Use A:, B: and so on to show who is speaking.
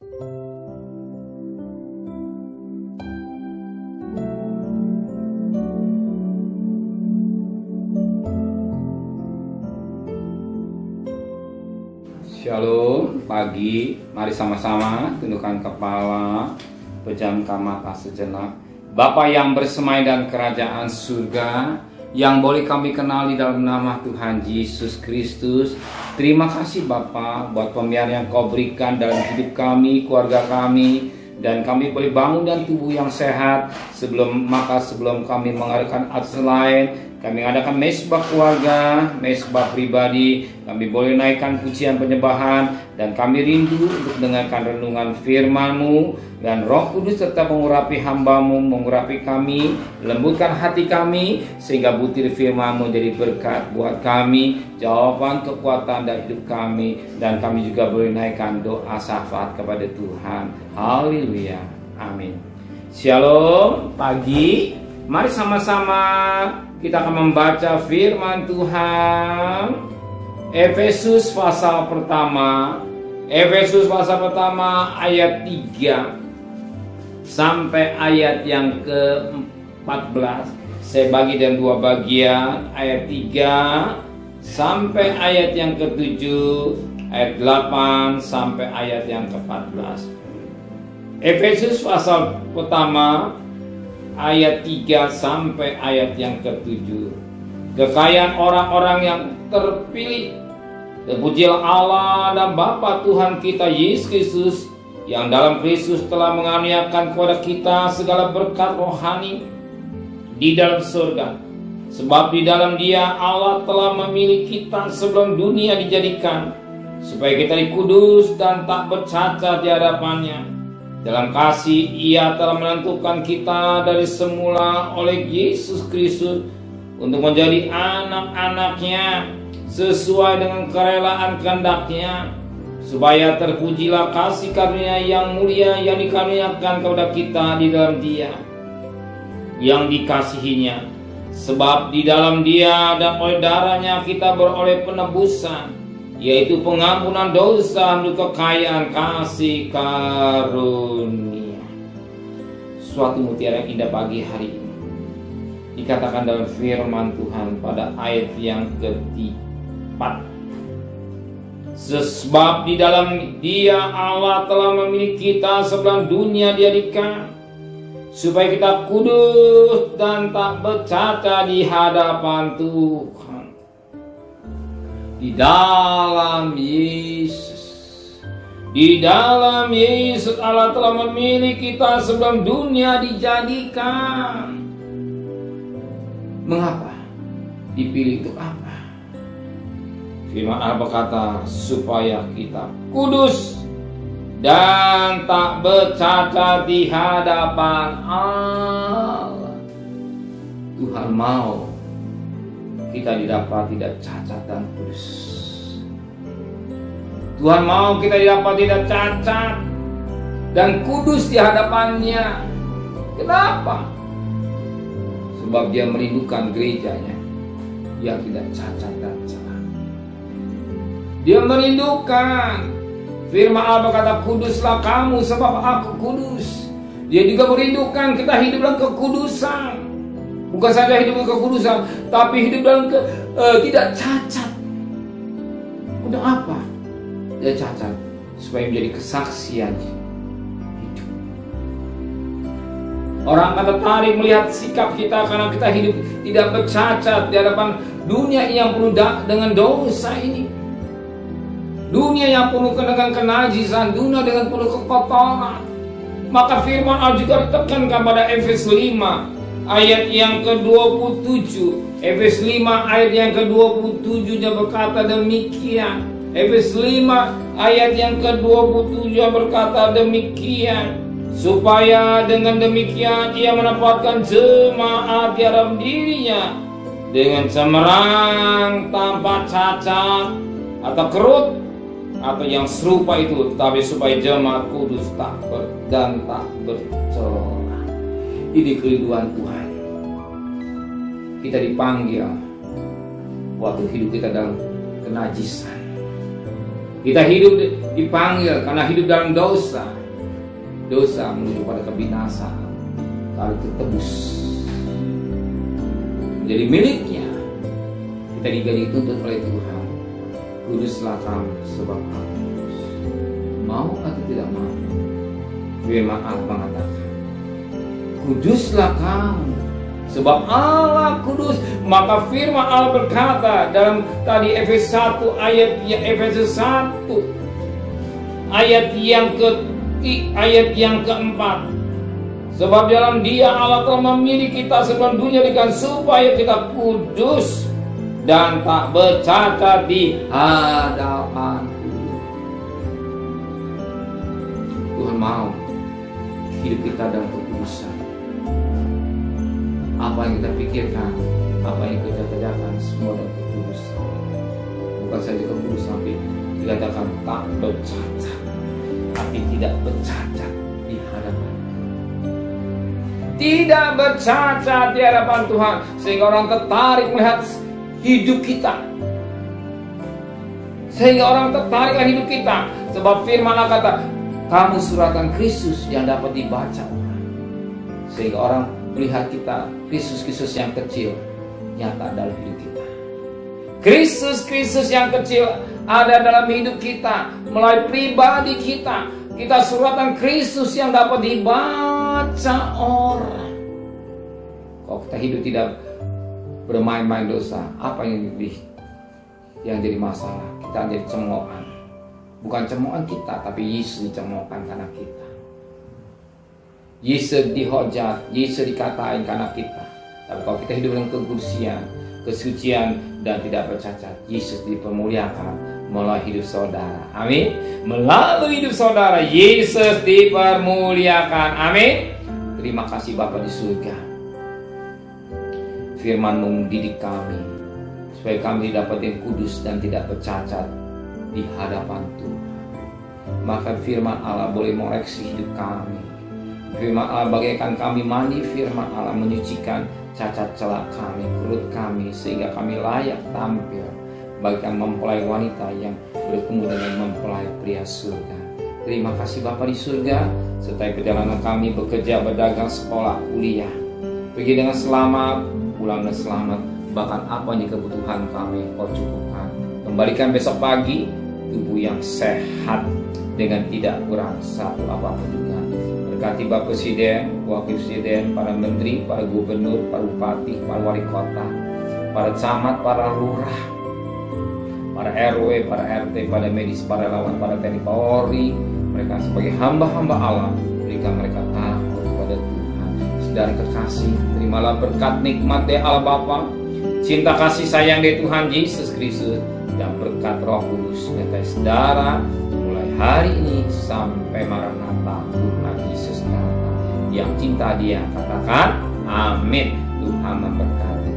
A: Shalom, pagi, mari sama-sama tundukkan kepala, pejamkan mata sejenak. Bapa yang bersemai dan kerajaan surga, yang boleh kami kenal di dalam nama Tuhan Yesus Kristus. Terima kasih Bapa buat pembiayaan yang Kau berikan dalam hidup kami, keluarga kami, dan kami boleh bangun dan tubuh yang sehat. Sebelum kami mengadakan atas lain, kami mengadakan mesbah keluarga, mesbah pribadi, kami boleh naikkan pujian penyembahan, dan kami rindu untuk mendengarkan renungan firman-Mu, dan Roh Kudus tetap mengurapi hamba-Mu, mengurapi kami, lembutkan hati kami, sehingga butir firman-Mu jadi berkat buat kami, jawaban kekuatan dari hidup kami, dan kami juga boleh naikkan doa syafaat kepada Tuhan. Haleluya, amin. Shalom, pagi, mari sama-sama kita akan membaca firman Tuhan. Efesus pasal pertama ayat 3 sampai ayat yang ke-14. Saya bagi dalam dua bagian, ayat 3 sampai ayat yang ke-7, ayat 8 sampai ayat yang ke-14. Efesus pasal pertama ayat 3 sampai ayat yang ke-7. Kekayaan orang-orang yang terpilih. Terpujilah Allah dan Bapa Tuhan kita Yesus Kristus, yang dalam Kristus telah mengaruniakan kepada kita segala berkat rohani di dalam surga. Sebab di dalam Dia Allah telah memilih kita sebelum dunia dijadikan, supaya kita kudus dan tak bercacat di hadapan-Nya. Dalam kasih Ia telah menentukan kita dari semula oleh Yesus Kristus untuk menjadi anak-anak-Nya sesuai dengan kerelaan kehendak-Nya, supaya terpujilah kasih karunia yang mulia yang dikaruniakan kepada kita di dalam Dia yang dikasihinya. Sebab di dalam Dia dan oleh darah-Nya kita beroleh penebusan, yaitu pengampunan dosa dan kekayaan kasih karunia. Suatu mutiara yang indah pagi hari ini dikatakan dalam firman Tuhan pada ayat yang ke-4. Sebab di dalam Dia Allah telah memilih kita sebelum dunia dijadikan, supaya kita kudus dan tak bercacat di hadapan Tuhan. Di dalam Yesus Allah telah memilih kita sebelum dunia dijadikan. Mengapa? Dipilih untuk apa? Firman Allah berkata, supaya kita kudus dan tak bercacat di hadapan Allah. Tuhan mau kita didapat tidak cacat dan kudus. Tuhan mau kita didapat tidak cacat dan kudus di hadapan-Nya. Kenapa? Sebab Dia merindukan gerejanya yang tidak cacat dan celah. Dia merindukan. Firman Allah berkata, kuduslah kamu sebab aku kudus. Dia juga merindukan kita hidup dalam kekudusan. Bukan saja hidup dalam kekudusan, tapi hidup dalam tidak cacat. Untuk apa? Tidak cacat, supaya menjadi kesaksian hidup. Orang akan tertarik melihat sikap kita karena kita hidup tidak bercacat di hadapan dunia yang penuh dengan dosa ini. Dunia yang penuh dengan kenajisan, dunia dengan penuh kekotoran. Maka firman Allah juga ditekankan pada Efesus 5 ayat yang ke-27. Efesus 5 ayat yang ke-27 nya berkata demikian. Efesus 5 ayat yang ke-27 berkata demikian, supaya dengan demikian Ia menempatkan jemaat di dalam dirinya dengan cemerlang, tanpa cacat atau kerut atau yang serupa itu, tetapi supaya jemaat kudus tak bercela. Ini kerinduan Tuhan. Kita dipanggil waktu hidup kita dalam kenajisan, Kita hidup dipanggil karena hidup dalam dosa. Dosa menuju pada kebinasaan. Kalau ditebus menjadi miliknya, kita dituntut oleh Tuhan. Kuduslah kamu sebab aku kudus. Mau atau tidak mau, firman Allah mengatakan, kuduslah kamu sebab Allah kudus. Maka firman Allah berkata dalam tadi Efesus 1 Efesus 1 ayat yang keempat. Sebab dalam Dia Allah telah memilih kita sebelum dunia dikatakan supaya kita kudus dan tak bercacat di hadapan Tuhan. Mau hidup kita dalam kekudusan. Apa yang kita pikirkan, apa yang kita kerjakan, semua dalam kekudusan. Bukan saja kekudusan, tapi dikatakan tak bercacat, tapi tidak bercacat di hadapan. Tidak bercacat di hadapan Tuhan, sehingga orang tertarik melihat hidup kita. Sehingga orang tertarik dengan hidup kita. Sebab firman Allah kata, kamu suratan Kristus yang dapat dibaca orang. Sehingga orang melihat kita, Kristus-Kristus yang kecil nyata dalam hidup kita. Kristus-Kristus yang kecil ada dalam hidup kita, melalui pribadi kita. Kita suratan Kristus yang dapat dibaca orang. Kalau kita hidup tidak bermain-main dosa, apa yang jadi masalah? Kita jadi cemoohan. Bukan cemoohan kita, tapi Yesus dicemoohkan karena kita. Yesus dihujat, Yesus dikatain karena kita. Tapi kalau kita hidup dengan kekudusan, kesucian dan tidak bercacat, Yesus dipermuliakan melalui hidup saudara. Amin. Melalui hidup saudara, Yesus dipermuliakan. Amin. Terima kasih Bapa di surga. Firman-Mu mendidik kami supaya kami dapat yang kudus dan tidak bercacat di hadapan Tuhan. Maka firman Allah boleh mengoreksi hidup kami. Firman Allah bagaikan kami mandi, firman Allah menyucikan cacat celah kami, perut kami, sehingga kami layak tampil bagaikan mempelai wanita yang bertemu dengan mempelai pria surga. Terima kasih Bapa di surga, sertai perjalanan kami bekerja, berdagang, sekolah, kuliah. Pergi dengan selamat, pulang dengan selamat, bahkan apa yang kebutuhan kami Kau cukupkan. Kembalikan besok pagi tubuh yang sehat dengan tidak kurang satu apapun juga. Berkati Bapak Presiden, Wakil Presiden, para menteri, para gubernur, para bupati, para wali kota, para camat, para lurah, para RW, para RT, para medis, para relawan, para TNI Polri, mereka sebagai hamba-hamba Allah, berikan mereka takut kepada Tuhan. Saudara kekasih, terimalah berkat nikmat dari Allah Bapa, cinta kasih sayang dari Tuhan Yesus Kristus, dan berkat Roh Kudus menyertai saudara mulai hari ini sampai Maranatha Tuhan Yesus datang. Yang cinta Dia katakan amin. Tuhan memberkati.